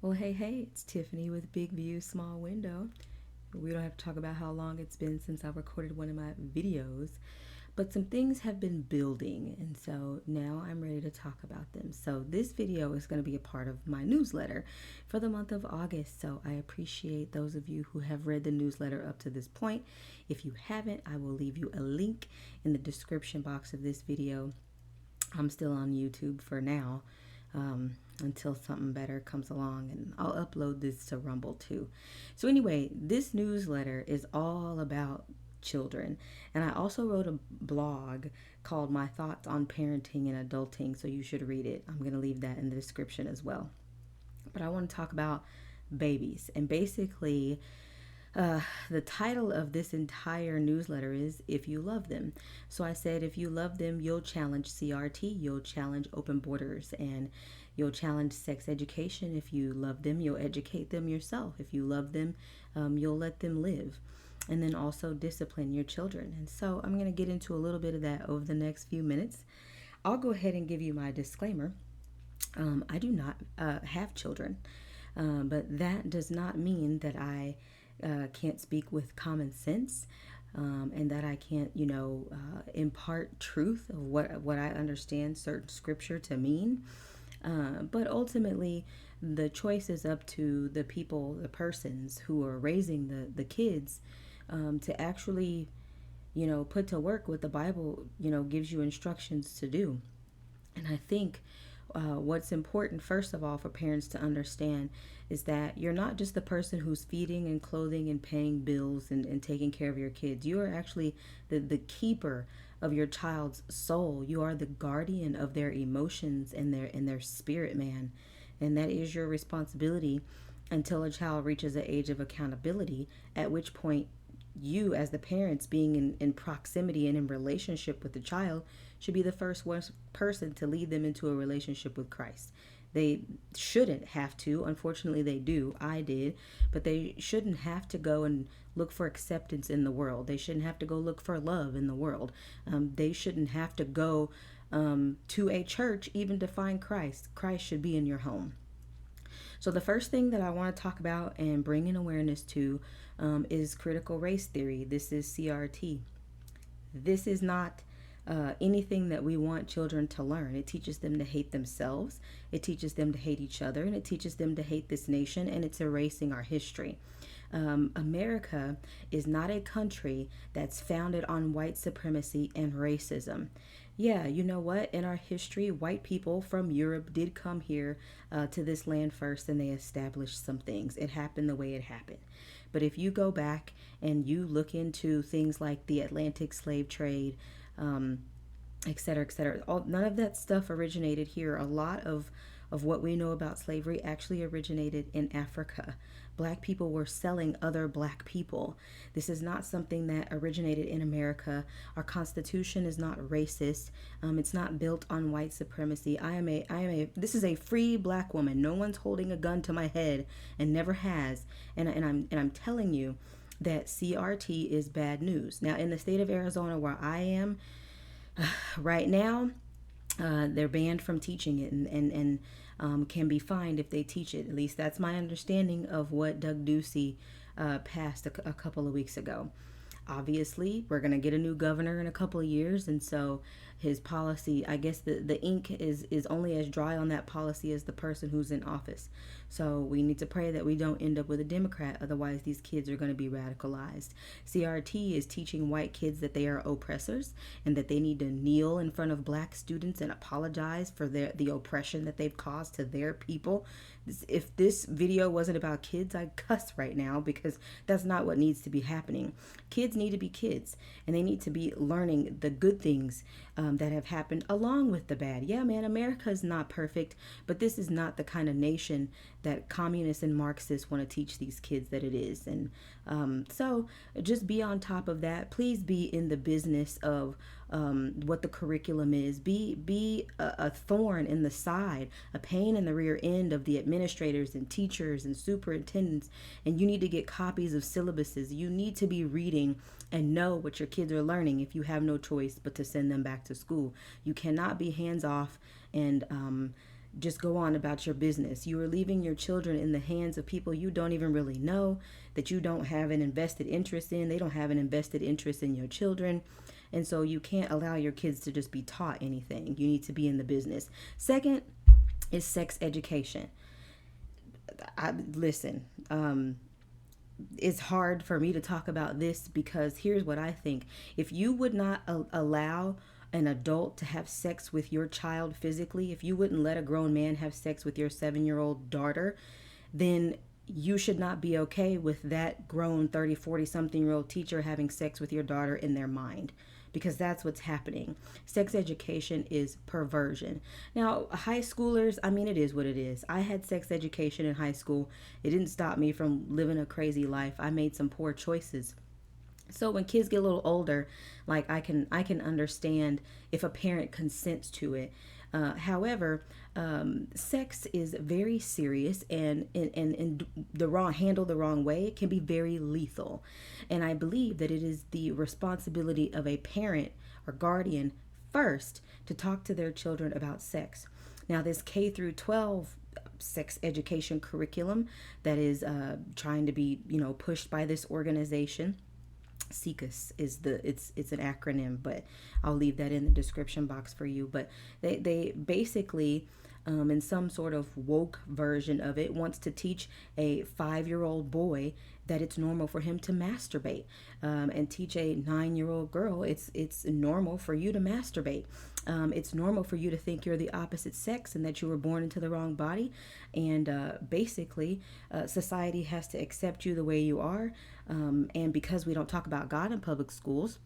Well, hey, it's Tiffany with Big View, Small Window. We don't have to talk about how long it's been since I recorded one of my videos, but some things have been building, and so now I'm ready to talk about them. So, this video is going to be a part of my newsletter for the month of August. So, I appreciate those of you who have read the newsletter up to this point. If you haven't, I will leave you a link in the description box of this video. I'm still on YouTube for now, until something better comes along, and I'll upload this to Rumble too. So, anyway, this newsletter is all about children, and I also wrote a blog called My Thoughts on Parenting and Adulting, so you should read it. I'm going to leave that in the description as well. But I want to talk about babies, and basically, the title of this entire newsletter is If You Love Them. So I said, if you love them, you'll challenge CRT, you'll challenge open borders, and you'll challenge sex education. If you love them, you'll educate them yourself. If you love them, you'll let them live. And then also discipline your children. And so I'm going to get into a little bit of that over the next few minutes. I'll go ahead and give you my disclaimer. I do not have children, but that does not mean that I can't speak with common sense, and that I can't, impart truth of what I understand certain scripture to mean. But ultimately, the choice is up to the people, the persons who are raising the kids, to actually, put to work what the Bible, gives you instructions to do. And I think what's important, first of all, for parents to understand is that you're not just the person who's feeding and clothing and paying bills and taking care of your kids. You are actually the keeper of your child's soul. You are the guardian of their emotions and their spirit, man. And that is your responsibility until a child reaches the age of accountability, at which point you, as the parents, being in proximity and in relationship with the child, should be the first person to lead them into a relationship with Christ. They shouldn't have to. Unfortunately, they do. I did. But they shouldn't have to go and look for acceptance in the world. They shouldn't have to go look for love in the world. They shouldn't have to go to a church even to find Christ. Christ should be in your home. So the first thing that I want to talk about and bring in awareness to is critical race theory. This is CRT. This is not anything that we want children to learn. It teaches them to hate themselves. It teaches them to hate each other, and it teaches them to hate this nation, and it's erasing our history. America is not a country that's founded on white supremacy and racism. Yeah, you know what? In our history, white people from Europe did come here to this land first, and they established some things. It happened the way it happened. But if you go back and you look into things like the Atlantic slave trade, et cetera, et cetera, none of that stuff originated here. A lot of what we know about slavery actually originated in Africa. Black people were selling other black people. This is not something that originated in America. Our Constitution is not racist. It's not built on white supremacy. This is a free black woman. No one's holding a gun to my head and never has. And I'm telling you that CRT is bad news. Now, in the state of Arizona where I am right now, they're banned from teaching it, and can be fined if they teach it. At least that's my understanding of what Doug Ducey passed a couple of weeks ago. Obviously, we're going to get a new governor in a couple of years, and so his policy, I guess the ink is only as dry on that policy as the person who's in office. So we need to pray that we don't end up with a Democrat, otherwise these kids are going to be radicalized. CRT is teaching white kids that they are oppressors and that they need to kneel in front of black students and apologize for the oppression that they've caused to their people. If this video wasn't about kids, I'd cuss right now, because that's not what needs to be happening. Kids need to be kids, and they need to be learning the good things that have happened along with the bad. Yeah, man, America is not perfect, but this is not the kind of nation that communists and Marxists want to teach these kids that it is. And so just be on top of that. Please be in the business of what the curriculum is. Be a thorn in the side, a pain in the rear end of the administrators and teachers and superintendents. And you need to get copies of syllabuses. You need to be reading and know what your kids are learning if you have no choice but to send them back to school. You cannot be hands off and just go on about your business. You are leaving your children in the hands of people you don't even really know, that you don't have an invested interest in. They don't have an invested interest in your children. And so you can't allow your kids to just be taught anything. You need to be in the business. Second is sex education. Listen, it's hard for me to talk about this because here's what I think. If you would not allow an adult to have sex with your child physically, if you wouldn't let a grown man have sex with your 7-year-old daughter, then you should not be okay with that grown 30, 40 something year old teacher having sex with your daughter in their mind, because that's what's happening. Sex education is perversion. Now, high schoolers, I mean, it is what it is. I had sex education in high school. It didn't stop me from living a crazy life. I made some poor choices. So when kids get a little older, like I can understand if a parent consents to it. However, sex is very serious, and the wrong handled the wrong way, it can be very lethal. And I believe that it is the responsibility of a parent or guardian first to talk to their children about sex. Now, this K through 12 sex education curriculum that is trying to be, pushed by this organization. SECUS is it's an acronym, but I'll leave that in the description box for you. But they basically, in some sort of woke version of it, wants to teach a 5-year-old boy that it's normal for him to masturbate, and teach a 9-year-old girl it's normal for you to masturbate. It's normal for you to think you're the opposite sex and that you were born into the wrong body. And basically, society has to accept you the way you are. And because we don't talk about God in public schools,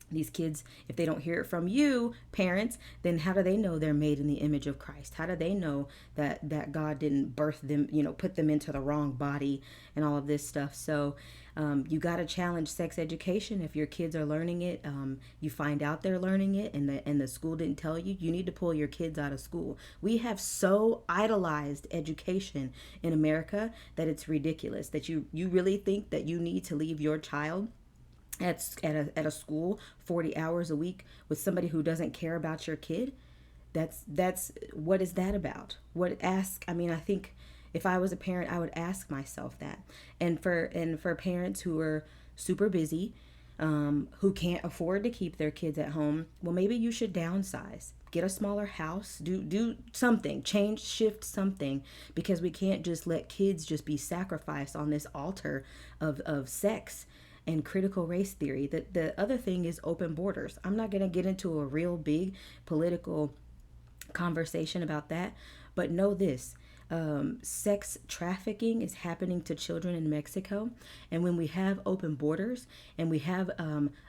these kids, if they don't hear it from you, parents, then how do they know they're made in the image of Christ? How do they know that God didn't birth them, put them into the wrong body and all of this stuff? So you got to challenge sex education. If your kids are learning it, you find out they're learning it, and the school didn't tell you, you need to pull your kids out of school. We have so idolized education in America that it's ridiculous. That you really think that you need to leave your child at a school 40 hours a week with somebody who doesn't care about your kid? That's what is that about? I think if I was a parent, I would ask myself that. And for parents who are super busy, who can't afford to keep their kids at home, well, maybe you should downsize, get a smaller house, do something, shift something, because we can't just let kids just be sacrificed on this altar of sex and critical race theory. The other thing is open borders. I'm not going to get into a real big political conversation about that, but know this. Sex trafficking is happening to children in Mexico. And when we have open borders and we have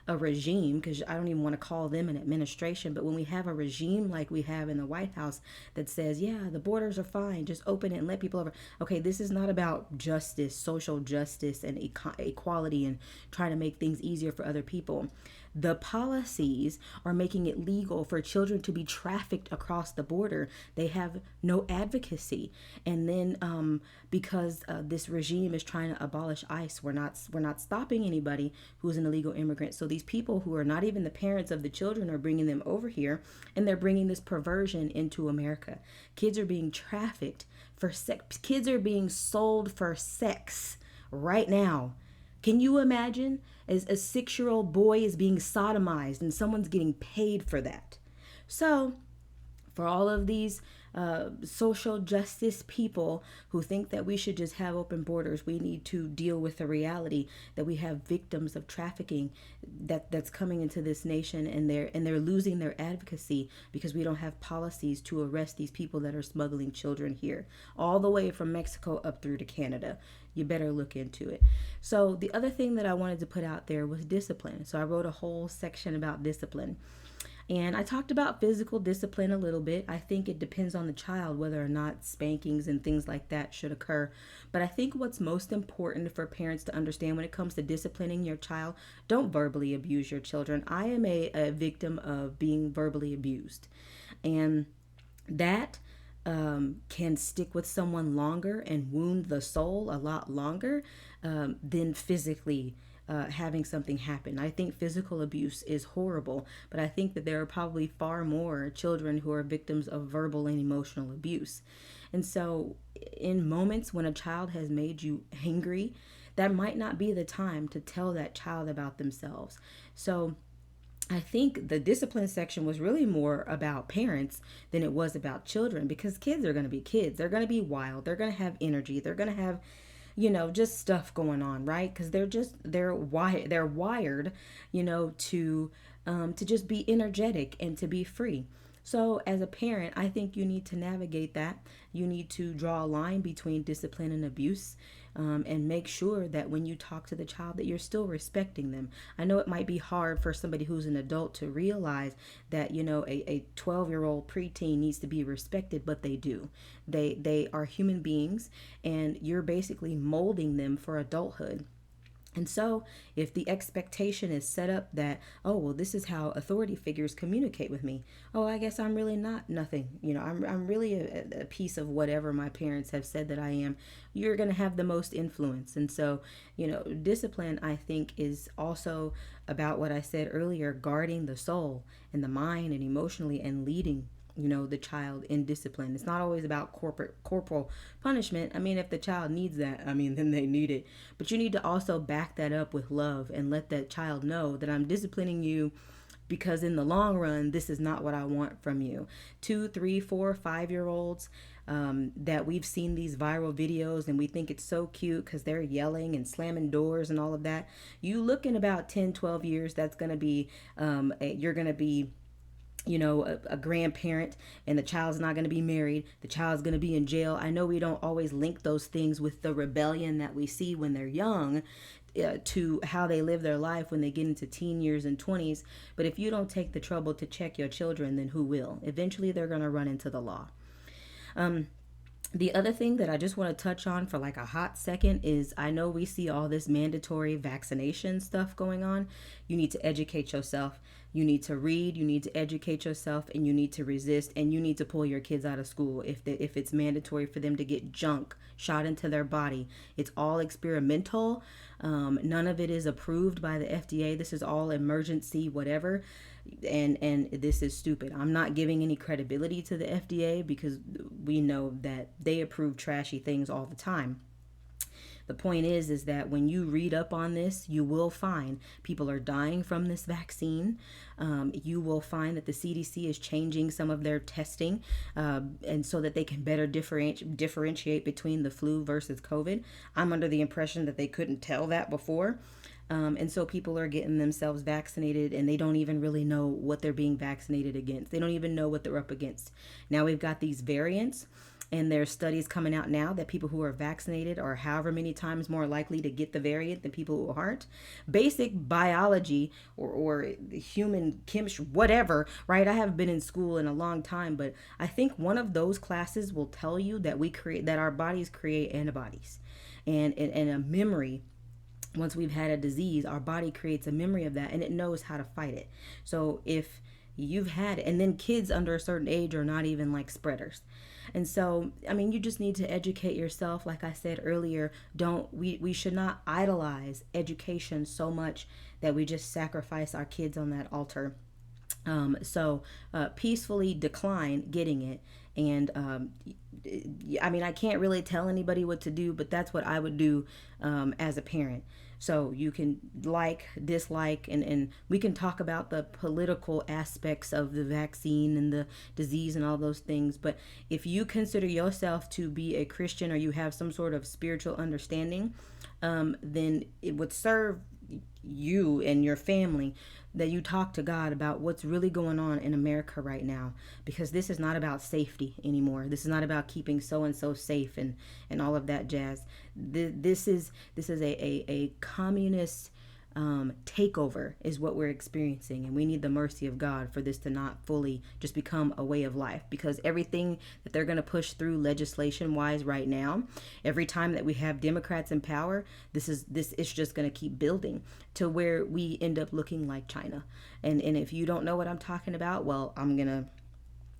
a regime, because I don't even want to call them an administration, but when we have a regime like we have in the White House that says, yeah, the borders are fine, just open it and let people over. Okay, this is not about justice, social justice, and equality and trying to make things easier for other people. The policies are making it legal for children to be trafficked across the border. They have no advocacy. And then because this regime is trying to abolish ICE, we're not stopping anybody who's an illegal immigrant. So these people who are not even the parents of the children are bringing them over here, and they're bringing this perversion into America. Kids are being trafficked for sex. Kids are being sold for sex right now. Can you imagine as a 6-year-old boy is being sodomized and someone's getting paid for that? So for all of these social justice people who think that we should just have open borders, we need to deal with the reality that we have victims of trafficking that's coming into this nation, and they're losing their advocacy because we don't have policies to arrest these people that are smuggling children here, all the way from Mexico up through to Canada. You better look into it. So the other thing that I wanted to put out there was discipline. So I wrote a whole section about discipline. And I talked about physical discipline a little bit. I think it depends on the child whether or not spankings and things like that should occur. But I think what's most important for parents to understand when it comes to disciplining your child, don't verbally abuse your children. I am a victim of being verbally abused. And that can stick with someone longer and wound the soul a lot longer than physically having something happen. I think physical abuse is horrible, but I think that there are probably far more children who are victims of verbal and emotional abuse. And so, in moments when a child has made you angry, that might not be the time to tell that child about themselves. So, I think the discipline section was really more about parents than it was about children, because kids are going to be kids. They're going to be wild. They're going to have energy. They're going to have, just stuff going on, right? Because they're wired, to just be energetic and to be free. So, as a parent, I think you need to navigate that. You need to draw a line between discipline and abuse, and make sure that when you talk to the child that you're still respecting them. I know it might be hard for somebody who's an adult to realize that, a 12-year-old preteen needs to be respected, but they do. They are human beings, and you're basically molding them for adulthood. And so, if the expectation is set up that, oh, well, this is how authority figures communicate with me. Oh, I guess I'm really not nothing. I'm really a piece of whatever my parents have said that I am. You're going to have the most influence. And so, discipline, I think, is also about what I said earlier, guarding the soul and the mind and emotionally, and leading the child in discipline. It's not always about corporal punishment. I mean, if the child needs that, then they need it. But you need to also back that up with love and let that child know that I'm disciplining you because in the long run, this is not what I want from you. 2, 3, 4, 5-year olds that we've seen these viral videos and we think it's so cute because they're yelling and slamming doors and all of that. You look in about 10, 12 years, that's going to be, you're going to be a grandparent, and the child's not going to be married. The child's going to be in jail. I know we don't always link those things with the rebellion that we see when they're young to how they live their life when they get into teen years and 20s. But if you don't take the trouble to check your children, then who will? Eventually, they're going to run into the law. The other thing that I just want to touch on for like a hot second is, I know we see all this mandatory vaccination stuff going on. You need to educate yourself. You need to read, you need to educate yourself, and you need to resist, and you need to pull your kids out of school if it's mandatory for them to get junk shot into their body. It's all experimental. None of it is approved by the FDA. This is all emergency whatever. And this is stupid. I'm not giving any credibility to the FDA because we know that they approve trashy things all the time. The point is that when you read up on this, you will find people are dying from this vaccine. You will find that the CDC is changing some of their testing, and so that they can better differentiate between the flu versus COVID. I'm under the impression that they couldn't tell that before. And so people are getting themselves vaccinated and they don't even really know what they're being vaccinated against. They don't even know what they're up against. Now we've got these variants, and there's studies coming out now that people who are vaccinated are however many times more likely to get the variant than people who aren't. Basic biology or human chemistry, whatever, right? I haven't been in school in a long time, but I think one of those classes will tell you that our bodies create antibodies and a memory. Once we've had a disease, our body creates a memory of that and it knows how to fight it. So if you've had it, and then kids under a certain age are not even like spreaders. And so, you just need to educate yourself. Like I said earlier, we should not idolize education so much that we just sacrifice our kids on that altar. Peacefully decline getting it. And I can't really tell anybody what to do, but that's what I would do as a parent. So you can dislike, and we can talk about the political aspects of the vaccine and the disease and all those things. But if you consider yourself to be a Christian or you have some sort of spiritual understanding, then it would serve you and your family that you talk to God about what's really going on in America right now, because this is not about safety anymore. This is not about keeping so and so safe and all of that jazz. This is a communist takeover is what we're experiencing, and we need the mercy of God for this to not fully just become a way of life, because everything that they're going to push through legislation wise right now, every time that we have Democrats in power, this is just going to keep building to where we end up looking like China. And if you don't know what I'm talking about, well, I'm going to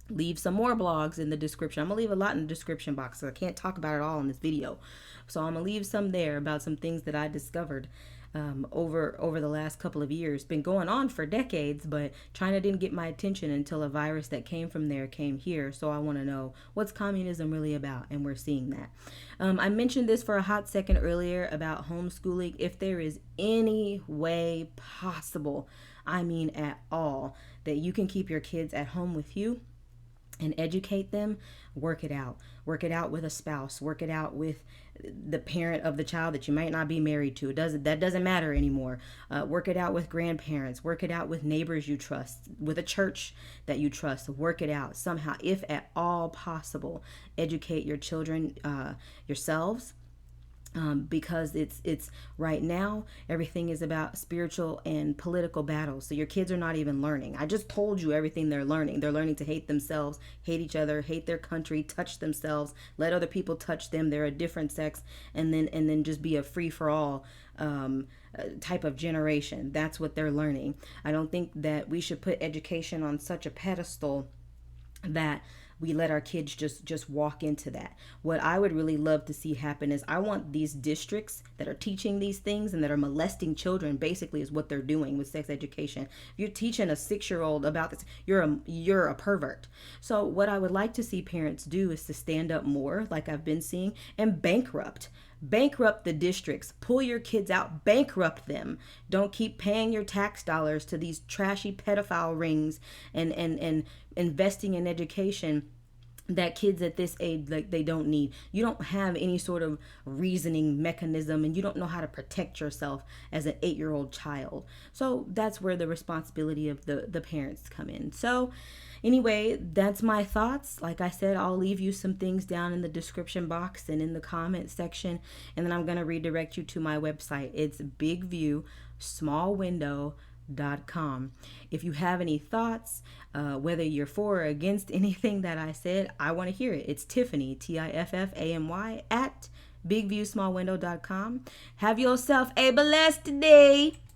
leave some more blogs in the description. I'm gonna leave a lot in the description box, so I can't talk about it all in this video. So I'm gonna leave some there about some things that I discovered. over the last couple of years. Been going on for decades, but China didn't get my attention until a virus that came from there came here. So I want to know, what's communism really about, and we're seeing that. I mentioned this for a hot second earlier about homeschooling. If there is any way possible, I mean at all, that you can keep your kids at home with you and educate them, work it out. Work it out with a spouse. Work it out with the parent of the child that you might not be married to. That doesn't matter anymore. Work it out with grandparents. Work it out with neighbors you trust, with a church that you trust. Work it out somehow, if at all possible. Educate your children yourselves, because it's right now everything is about spiritual and political battles. So your kids are not even learning. I just told you everything they're learning. They're learning to hate themselves, hate each other, hate their country, touch themselves, let other people touch them. They're a different sex, and then just be a free for all type of generation. That's what they're learning. I don't think that we should put education on such a pedestal that we let our kids just walk into that. What I would really love to see happen is, I want these districts that are teaching these things and that are molesting children, basically is what they're doing with sex education. If you're teaching a 6-year-old about this, you're a pervert. So what I would like to see parents do is to stand up more, like I've been seeing, and bankrupt the districts. Pull your kids out, bankrupt them. Don't keep paying your tax dollars to these trashy pedophile rings and investing in education that kids at this age, like, they don't need. You don't have any sort of reasoning mechanism, and you don't know how to protect yourself as an 8-year-old child. So that's where the responsibility of the parents come in. So anyway, that's my thoughts. Like I said, I'll leave you some things down in the description box and in the comment section, and then I'm going to redirect you to my website. It's bigviewsmallwindow.com. If you have any thoughts, whether you're for or against anything that I said, I want to hear it. It's Tiffany, Tiffamy, at bigviewsmallwindow.com. Have yourself a blessed day.